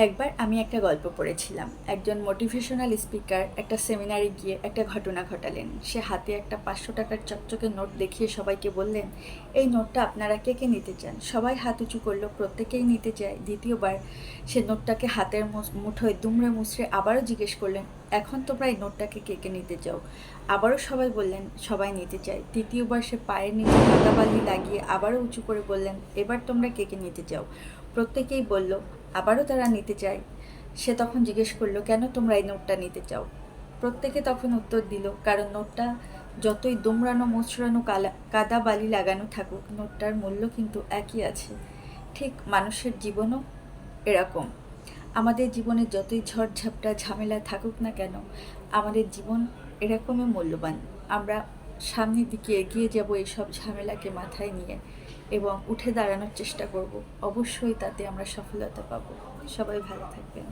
একবার আমি একটা গল্প পড়েছিলাম। একজন মোটিভেশনাল স্পিকার একটা সেমিনারে গিয়ে একটা ঘটনা ঘটালেন। সে হাতে একটা ৫০০ টাকার চকচকে নোট দেখিয়ে সবাইকে বললেন, এই নোটটা আপনারা কে কে নিতে চান? সবাই হাত উঁচু করলো, প্রত্যেকেই নিতে চায়। দ্বিতীয়বার সে নোটটাকে হাতের মুঠোয় দুমড়ে মুচড়ে আবারও জিজ্ঞেস করলেন, এখন তোমরা এই নোটটাকে কে কে নিতে চাও? আবারও সবাই বললেন সবাই নিতে চায়। তৃতীয়বার সে পায়ের নিচে কাদাবালি লাগিয়ে আবারও উঁচু করে বললেন, এবার তোমরা কে কে নিতে চাও? প্রত্যেকেই বলল আবারও তারা নিতে চায়। সে তখন জিজ্ঞেস করলো, কেন তোমরা এই নোটটা নিতে চাও? প্রত্যেকে তখন উত্তর দিল, কারণ নোটটা যতই দুমড়ানো মোচড়ানো কাদা বালি লাগানো থাকুক, নোটটার মূল্য কিন্তু একই আছে। ঠিক মানুষের জীবনও এরকম। আমাদের জীবনে যতই ঝড়ঝাপটা ঝামেলা থাকুক না কেন, আমাদের জীবন এরকমই মূল্যবান। আমরা সামনের দিকে এগিয়ে যাব এইসব ঝামেলাকে মাথায় নিয়ে, এবং উঠে দাঁড়ানোর চেষ্টা করব। অবশ্যই তাতে আমরা সফলতা পাবো। সবাই ভালো থাকবেন।